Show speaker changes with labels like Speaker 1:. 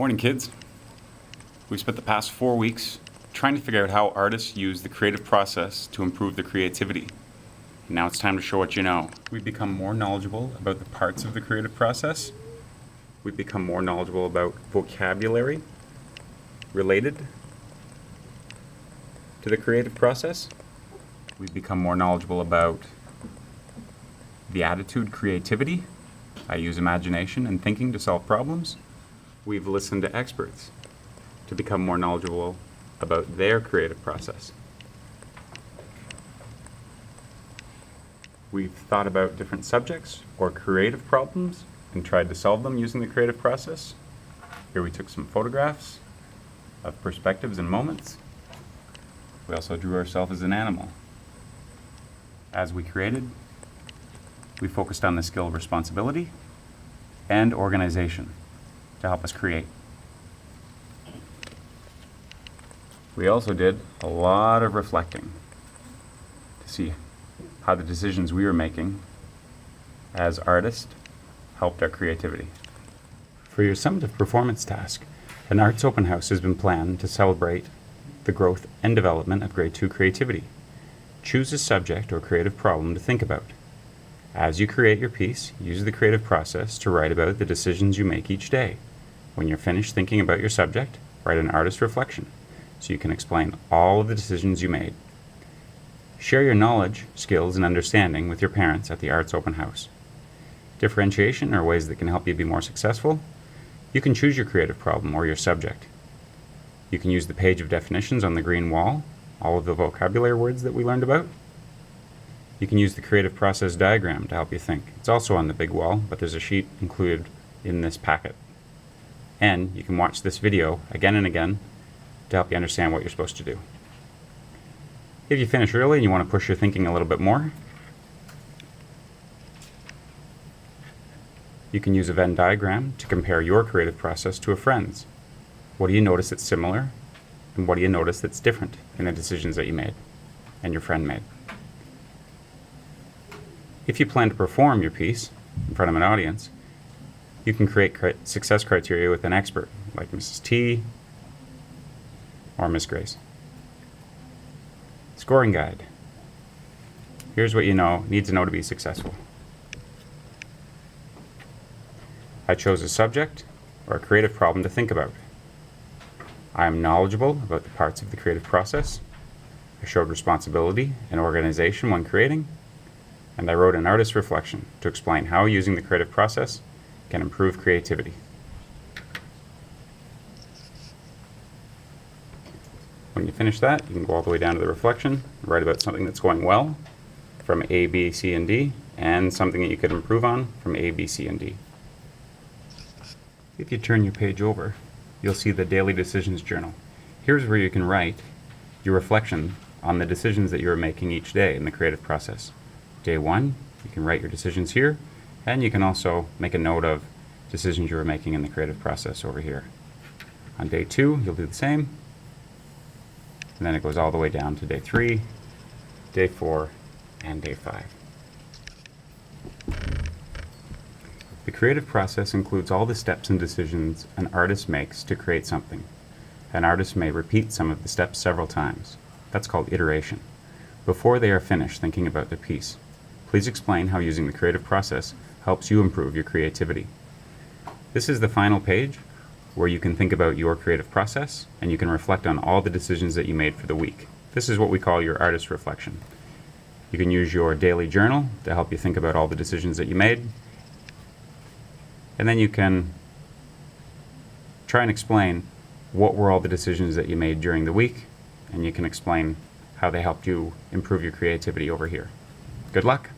Speaker 1: Morning, kids. We've spent the past 4 weeks trying to figure out how artists use the creative process to improve their creativity. Now it's time to show what you know. We've become more knowledgeable about the parts of the creative process. We've become more knowledgeable about vocabulary related to the creative process. We've become more knowledgeable about the attitude creativity. I use imagination and thinking to solve problems. We've listened to experts to become more knowledgeable about their creative process. We've thought about different subjects or creative problems and tried to solve them using the creative process. Here we took some photographs of perspectives and moments. We also drew ourselves as an animal. As we created, we focused on the skill of responsibility and organization to help us create. We also did a lot of reflecting to see how the decisions we were making as artists helped our creativity. For your summative performance task, an arts open house has been planned to celebrate the growth and development of grade 2 creativity. Choose a subject or creative problem to think about. As you create your piece, use the creative process to write about the decisions you make each day. When you're finished thinking about your subject, write an artist reflection so you can explain all of the decisions you made. Share your knowledge, skills, and understanding with your parents at the Arts Open House. Differentiation are ways that can help you be more successful. You can choose your creative problem or your subject. You can use the page of definitions on the green wall, all of the vocabulary words that we learned about. You can use the creative process diagram to help you think. It's also on the big wall, but there's a sheet included in this packet. And you can watch this video again and again to help you understand what you're supposed to do. If you finish early and you want to push your thinking a little bit more, you can use a Venn diagram to compare your creative process to a friend's. What do you notice that's similar, and what do you notice that's different in the decisions that you made and your friend made? If you plan to perform your piece in front of an audience, you can create success criteria with an expert like Mrs. T or Miss Grace. Scoring guide. Here's what you need to know to be successful. I chose a subject or a creative problem to think about. I am knowledgeable about the parts of the creative process. I showed responsibility and organization when creating. And I wrote an artist reflection to explain how using the creative process can improve creativity. When you finish that, you can go all the way down to the reflection, write about something that's going well from A, B, C, and D, and something that you could improve on from A, B, C, and D. If you turn your page over, you'll see the Daily Decisions Journal. Here's where you can write your reflection on the decisions that you're making each day in the creative process. Day 1, you can write your decisions here, and you can also make a note of decisions you were making in the creative process over here. On day 2, you'll do the same, and then it goes all the way down to day 3, day 4, and day 5. The creative process includes all the steps and decisions an artist makes to create something. An artist may repeat some of the steps several times. That's called iteration, before they are finished thinking about their piece. Please explain how using the creative process helps you improve your creativity. This is the final page where you can think about your creative process and you can reflect on all the decisions that you made for the week. This is what we call your artist reflection. You can use your daily journal to help you think about all the decisions that you made. And then you can try and explain what were all the decisions that you made during the week, and you can explain how they helped you improve your creativity over here. Good luck.